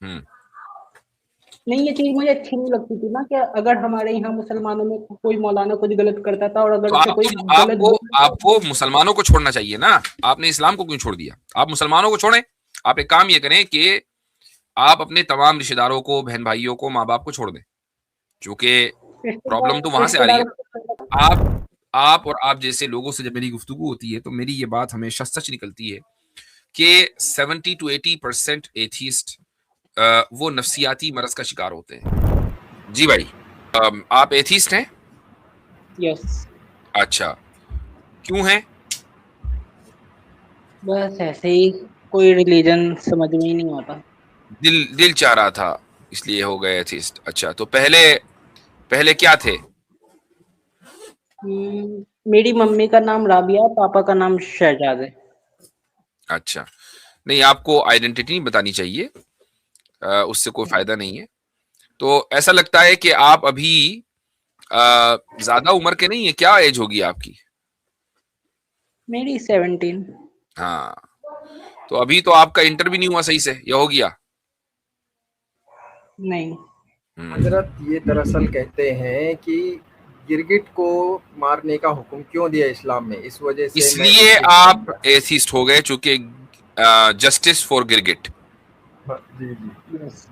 हम्म। नहीं, ये चीज मुझे अच्छी नहीं लगती थी ना कि अगर हमारे यहाँ मुसलमानों में कोई मौलाना कुछ गलत करता था और तो अगर उसे कोई आपको गलत आपको बोलता था। आपको मुसलमानों को छोड़ना चाहिए ना। आपने इस्लाम को क्यों छोड़ दिया? आप मुसलमानों को छोड़ें। आप एक काम ये करें कि आप अपने तमाम रिश्तेदारों को, बहन भाइयों को, माँ बाप को छोड़ दें, क्योंकि प्रॉब्लम तो वहां से आ रही है। रिश्तेदारों को। आप आप और आप जैसे लोगों से जब मेरी गुफ्तगू होती है तो मेरी ये बात हमेशा सच निकलती है कि 70 to 80% एथीस्ट वो नफ्सियाती मरज का शिकार होते हैं। जी भाई, आप एथीस्ट हैं? यस। अच्छा, क्यों हैं? बस ऐसे ही, कोई रिलीजन समझ में ही नहीं आता। दिल दिल चाह रहा था इसलिए हो गए एथीस्ट। अच्छा, तो पहले पहले क्या थे? मेरी मम्मी का नाम राबिया, पापा का नाम शहजाद है। अच्छा, नहीं आपको आइडेंटिटी नहीं बतानी चाहिए, उससे कोई फायदा नहीं है। तो ऐसा लगता है कि आप अभी ज्यादा उम्र के नहीं है। क्या एज होगी आपकी? मेरी 17। हाँ, तो अभी तो आपका इंटर भी नहीं हुआ सही से, या हो गया? नहीं। हजरत ये दरअसल कहते हैं कि गिरगिट को मारने का हुक्म क्यों दिया इस्लाम में, इस वजह से मैं इसलिए एथिस्ट बन आप गया। एथीस्ट हो गए, चूंकि जस्टिस फॉर गिरगिट। हाँ, जी जी। यस।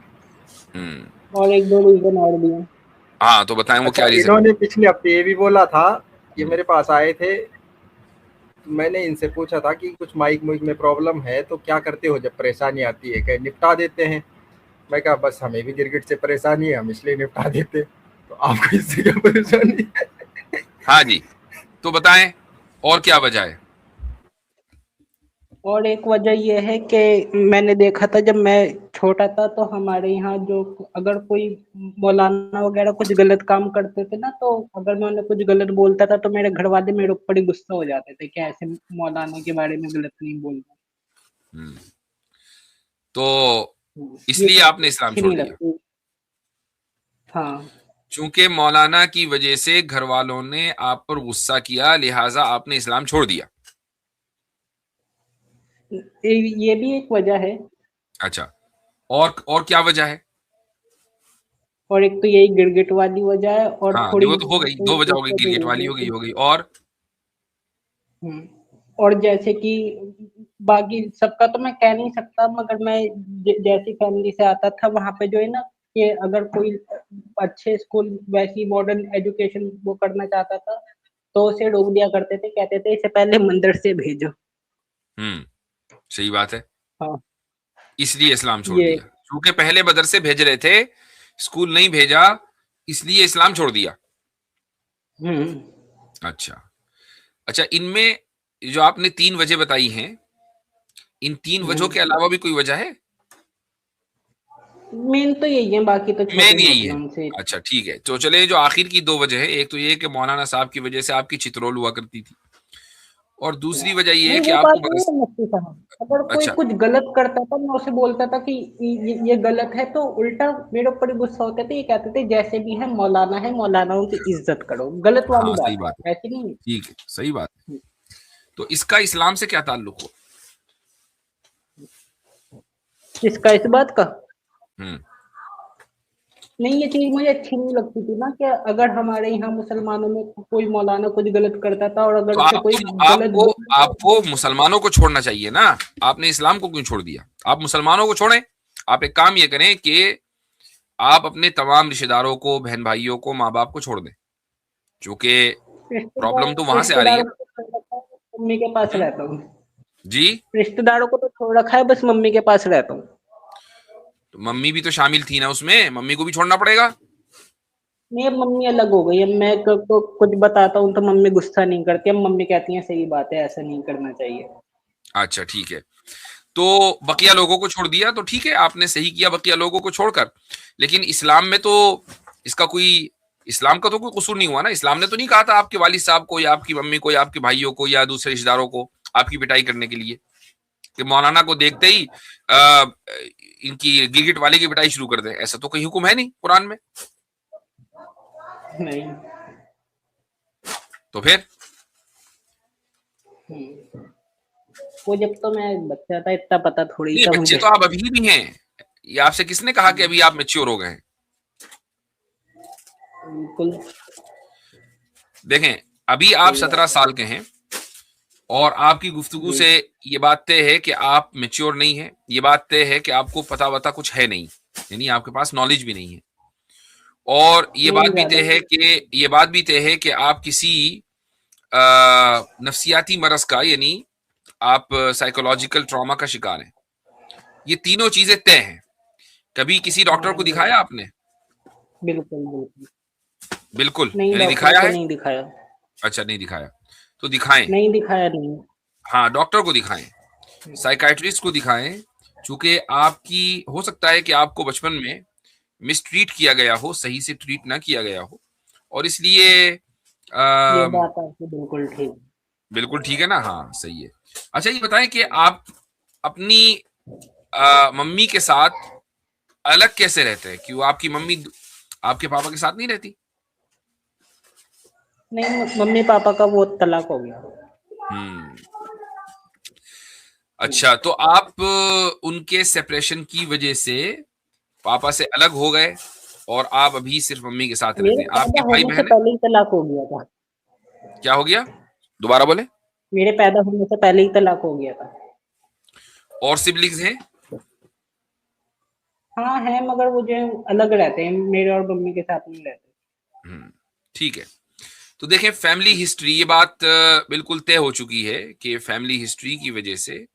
हम्म। और एक दो रीजन और भी हैं। हाँ, तो बताएं वो अच्छा, क्या रीजन? इन्होंने पिछले हफ्ते ये भी बोला था, ये हम्म। मेरे पास आए थे, तो मैंने इनसे पूछा था कि कुछ माइक मुइक में प्रॉब्लम है तो क्या करते हो जब परेशानी आती है, कहे निपटा देते हैं। मैं कहा बस हमें भी गिरगिट से परेशानी है, हम इसलिए निपटा देते। तो आपको इससे क्या परेशानी है? हाँ जी, तो बताएं और क्या वजह है? और एक वजह ये है कि मैंने देखा था जब मैं छोटा था तो हमारे यहाँ जो अगर कोई मौलाना वगैरह कुछ गलत काम करते थे ना, तो अगर मैं उन्हें कुछ गलत बोलता था तो मेरे घर वाले मेरे ऊपर ही गुस्सा हो जाते थे कि ऐसे मौलाना के बारे में गलत नहीं बोलना। हम्म। तो ये इसलिए चीज़ आपने इस्लाम अच्छी छोड़ नहीं दिया? लगती। हाँ। चूंकि मौलाना की वजह से घर वालों ने आप पर गुस्सा किया, लिहाजा आपने इस्लाम छोड़ दिया। ये भी एक वजह है। अच्छा, और क्या वजह है? और एक तो यही गिरगिट वाली वजह है और हाँ नहीं, थोड़ी वो तो हो गई, दो वजह हो गई, गिरगिट वाली हो गई, और हम्म, और जैसे कि बाकी सबका तो मैं कह नहीं सकता, मगर मैं जैसी फैमिली से आता था वहां पे जो है ना, कि अगर कोई अच्छे स्कूल वैसी मॉडर्न एजुकेशन वो करना चाहता था तो उसे रोक दिया करते थे, कहते थे इसे पहले मंदिर से भेजो। हम्म, सही बात है। हाँ। इसलिए इस्लाम छोड़ ये। दिया, क्योंकि पहले मदरसे भेज रहे थे, स्कूल नहीं भेजा, इसलिए इस्लाम छोड़ दिया। हम्म। अच्छा। अच्छा, इनमें जो आपने तीन वजह बताई हैं, इन तीन वजहों के अलावा भी कोई वजह है? मेन तो यही है, बाकी तो छोटी मेन यही मोटी है। उनसे। अच्छा ठीक है, तो चले, जो आखिर की दो वजह है, एक तो ये कि मौलाना साहब की वजह से आपकी चित्रोल हुआ करती थी, और दूसरी वजह ये है नहीं, कि वो आपको बात नहीं मदरस। है मुफ्ती साहब, अगर कोई अच्छा। कुछ गलत करता था मैं उसे बोलता था कि ये गलत है तो उल्टा मेरे ऊपर ही गुस्सा होते थे, ये कहते थे जैसे भी है मौलाना है, मौलानाओं की इज्जत करो। गलत वाली हाँ सही बात बात है, है, ऐसी नहीं ठीक है, सही बात है। तो इसका इस्लाम से क्या ताल्लुक हो? है इसका, इस बात का। हम्म। नहीं, ये चीज मुझे अच्छी नहीं लगती थी ना कि अगर हमारे यहाँ मुसलमानों में कोई मौलाना कुछ गलत करता था और अगर तो उसे कोई आपको गलत आपको बोलता था। आपको मुसलमानों को छोड़ना चाहिए ना। आपने इस्लाम को क्यों छोड़ दिया? आप मुसलमानों को छोड़ें। आप एक काम ये करें कि आप अपने तमाम रिश्तेदारों को, बहन भाइयों को, माँ बाप को छोड़ दें, क्योंकि प्रॉब्लम तो वहां से आ रही है। रिश्तेदारों को तो छोड़ रखा है, मम्मी के पास हम्म। रहता हूँ। जी। रिश्तेदारों को तो छोड़ रखा है, बस मम्मी के पास रहता हूँ। तो मम्मी भी तो शामिल थी ना उसमें, मम्मी को भी छोड़ना पड़ेगा। नहीं, अब मम्मी अलग हो गई है। मैं को कुछ बताता हूँ तो मम्मी गुस्सा नहीं करती, अब मम्मी कहती है सही बात है, ऐसा नहीं करना चाहिए। अच्छा ठीक है, तो बकिया लोगों को छोड़ दिया तो ठीक है, आपने सही किया बकिया लोगों को छोड़कर। लेकिन इस्लाम में तो इसका कोई, इस्लाम का तो कोई कसूर नहीं हुआ ना। इस्लाम ने तो नहीं कहा था आपके वालिद साहब को या आपकी मम्मी को या आपके भाइयों को या दूसरे रिश्तेदारों को आपकी पिटाई करने के लिए, कि मौलाना को देखते ही आ, इनकी गिरगिट वाले की पिटाई शुरू कर दें। ऐसा तो कोई हुक्म है नहीं कुरान में। नहीं। तो फिर वो जब तो मैं बच्चा था इतना पता थोड़ी नहीं, था बच्चे मुझे। तो आप अभी भी हैं, ये आपसे किसने कहा कि अभी आप मैच्योर हो गए हैं? बिल्कुल देखें, अभी आप सही 17 बात है। साल के हैं और आपकी गुफ्तगू जी से ये बात तय है कि आप मैच्योर नहीं है। ये बात तय है कि आपको पता वता कुछ है नहीं, यानी आपके पास नॉलेज भी नहीं है। और नहीं ज्यादा। ये बात भी तय है कि आप किसी नफ्सियाती मरज का, यानी आप साइकोलॉजिकल ट्रॉमा का शिकार हैं। ये तीनों चीजें तय हैं। कभी किसी डॉक्टर को हाँ दिखाया आपने? बिल्कुल बिल्कुल। बिल्कुल, नहीं, यानी डॉक्टर दिखाया को है? नहीं दिखाया। अच्छा, नहीं दिखाया, तो दिखाएं। नहीं दिखाया नहीं। हाँ, डॉक्टर को दिखाएं, साइकाइट्रिस्ट को दिखाएं। चूंकि आपकी, हो सकता है कि आपको बचपन में मिसट्रीट किया गया हो, सही से ट्रीट ना किया गया हो, और इसलिए ये अम, बात आपकी बिल्कुल ठीक। बिल्कुल ठीक है ना? हाँ, सही है। अच्छा, ये बताएं कि आप अपनी मम्मी के साथ अलग कैसे रहते हैं? क्यों आपकी मम्मी आपके पापा के साथ नहीं रहती? नहीं, मम्मी पापा का वो तलाक हो गया। हम्म। अच्छा, तो आप उनके सेपरेशन की वजह से पापा से अलग हो गए और आप अभी सिर्फ मम्मी के साथ रहते मेरे हैं। पैदा आपके भाई होने से बहन है? पहले ही तलाक हो गया था। क्या हो गया? दोबारा बोले। मेरे पैदा होने से पहले ही तलाक हो गया था। और सिबलिंग्स हैं? हाँ है, मगर वो जो अलग रहते हैं, मेरे और मम्मी के साथ नहीं रहते। ठीक है। तो देखें, फैमिली हिस्ट्री, ये बात बिल्कुल तय हो चुकी है कि फैमिली हिस्ट्री की वजह से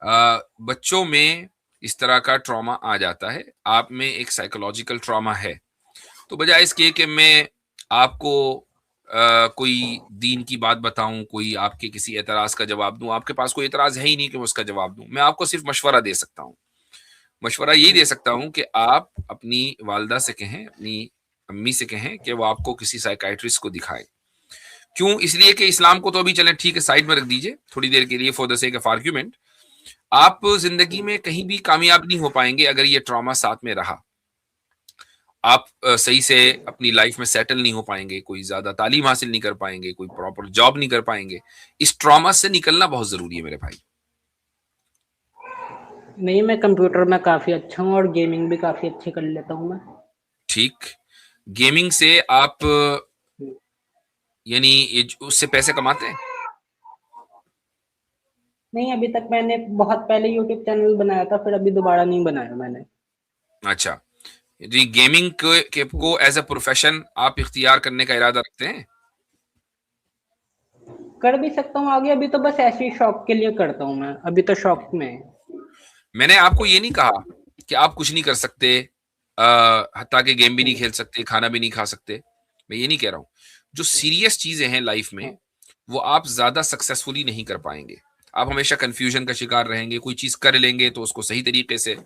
बच्चों में इस तरह का ट्रॉमा आ जाता है। आप में एक साइकोलॉजिकल ट्रॉमा है। तो बजाय इसके कि मैं आपको कोई दीन की बात बताऊं, कोई आपके किसी एतराज का जवाब दूं, आपके पास कोई एतराज है ही नहीं कि मैं उसका जवाब दूं। मैं आपको सिर्फ मशवरा दे सकता हूं। मशवरा यही दे सकता हूं कि आप अपनी वालदा से कहें, अपनी अम्मी से कहें कि वो आपको किसी साइकाइट्रिस्ट को दिखाए। क्यों? इसलिए कि इस्लाम को तो अभी चलें ठीक है, साइड में रख दीजिए थोड़ी देर के लिए, for the sake of argument. आप जिंदगी में कहीं भी कामयाब नहीं हो पाएंगे अगर ये ट्रॉमा साथ में रहा। आप सही से अपनी लाइफ में सेटल नहीं हो पाएंगे, कोई ज्यादा तालीम हासिल नहीं कर पाएंगे, कोई प्रॉपर जॉब नहीं कर पाएंगे। इस ट्रॉमा से निकलना बहुत जरूरी है मेरे भाई। नहीं, मैं कंप्यूटर में काफी अच्छा हूँ और गेमिंग भी काफी अच्छी कर लेता हूँ मैं। ठीक। गेमिंग से आप यानी उससे पैसे कमाते हैं? नहीं, अभी तक मैंने बहुत पहले यूट्यूब चैनल बनाया था, फिर अभी दोबारा नहीं बनाया मैंने। अच्छा, जी, गेमिंग को एज अ प्रोफेशन आप इख्तियार करने का इरादा रखते हैं? कर भी सकता हूँ आगे, अभी तो बस ऐसे ही शौक के लिए करता हूँ मैं, अभी तो शौक में है। मैंने आपको ये नहीं कहा कि आप कुछ नहीं कर सकते, हत्ता के गेम भी नहीं खेल सकते, खाना भी नहीं खा सकते। मैं ये नहीं कह रहा हूं। जो सीरियस चीजें हैं लाइफ में, वो आप ज्यादा सक्सेसफुली नहीं कर पाएंगे। आप हमेशा कंफ्यूजन का शिकार रहेंगे। कोई चीज कर लेंगे तो उसको सही तरीके से,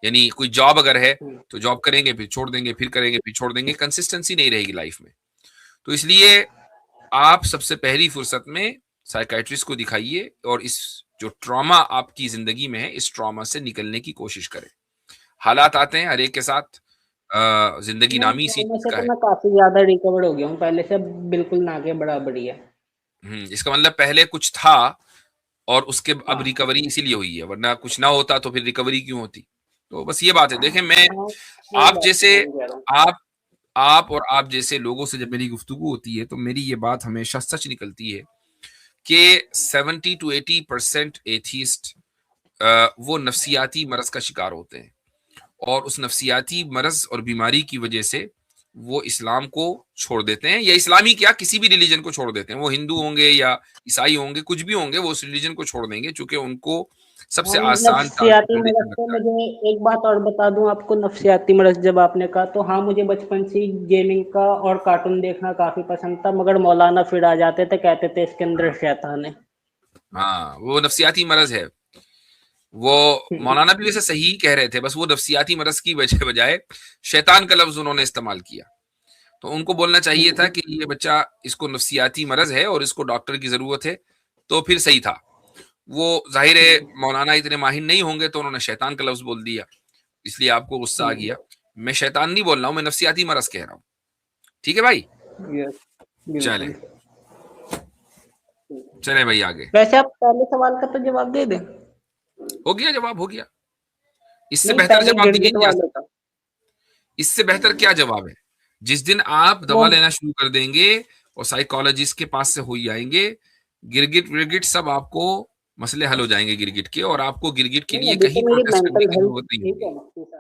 यानी कोई जॉब अगर है तो जॉब करेंगे, फिर छोड़ देंगे, फिर करेंगे, फिर छोड़ देंगे। कंसिस्टेंसी नहीं रहेगी लाइफ में। तो इसलिए आप सबसे पहली फुर्सत में साइकाइट्रिस्ट को दिखाइए और इस जो ट्रॉमा आपकी जिंदगी में है, इस ट्रॉमा से निकलने की कोशिश करें। हालात आते हैं हर एक के साथ, जिंदगी नहीं, नामी इसी ट्रॉमा चीज से का तो है। मैं काफी ज्यादा रिकवर हो गया हूँ, पहले से बिल्कुल ना के बराबर ही है। इसका मतलब पहले कुछ था और उसके अब हाँ रिकवरी इसीलिए हुई है, वरना कुछ ना होता तो फिर रिकवरी क्यों होती? तो बस ये बात है। देखें, मैं हाँ, वही आप बात जैसे मैं भी कह रहा हूँ। आप आप और आप जैसे लोगों से जब मेरी गुफ्तगू होती है तो मेरी ये बात हमेशा सच निकलती है कि 70 to 80% एथीस्ट वो नफ्सियाती मरज का शिकार होते हैं, और उस नफ्सियाती मरज और बीमारी की वजह से वो इस्लाम को छोड़ देते हैं, या इस्लामी क्या, किसी भी रिलीजन को छोड़ देते हैं। वो हिंदू होंगे या ईसाई होंगे, कुछ भी होंगे, वो उस रिलीजन को छोड़ देंगे क्योंकि उनको सबसे हाँ, आसान नफ्सियाती मरज रिलीजन से लगता है। मुझे एक बात और बता दूं आपको, नफ्सियाती मरज जब आपने कहा तो हाँ, मुझे बचपन से ही गेमिंग का और कार्टून देखना काफी पसंद था, मगर मौलाना फिर आ जाते थे, कहते थे इसके अंदर शैतान है। हाँ, वो नफ्सियाती मरज है। वो मौलाना भी वैसे सही कह रहे थे, बस वो नफ्सियाती मरज की वजह बजाय शैतान का लफ्ज उन्होंने इस्तेमाल किया। तो उनको बोलना चाहिए था कि ये बच्चा, इसको नफ्सियाती मरज है और इसको डॉक्टर की जरूरत है, तो फिर सही था। वो जाहिर है मौलाना इतने माहिर नहीं होंगे तो उन्होंने शैतान का लफ्ज बोल दिया, इसलिए आपको गुस्सा आ गया। मैं शैतान नहीं बोल रहा हूं, मैं नफ्सियाती मरज कह रहा हूं। ठीक है भाई? यस, चले बिल्कुल। चले भाई आगे। वैसे आप पहले सवाल का तो जवाब दे दें। हो गया, जवाब हो गया। इससे नहीं बेहतर पहले जवाब दिया गिरगिट नहीं जा वाले सकता। का। इससे बेहतर क्या जवाब है? जिस दिन आप वो दवा लेना शुरू कर देंगे और साइकोलॉजिस्ट के पास से हो ही आएंगे, गिरगिट विरगिट सब आपको मसले हल हो जाएंगे गिरगिट के, और आपको गिरगिट के नहीं, लिए अभी कहीं तो मेरी प्रोटेस्ट करने मेंटल की हेल्थ जरूरत नहीं ठीक होगी। है ना,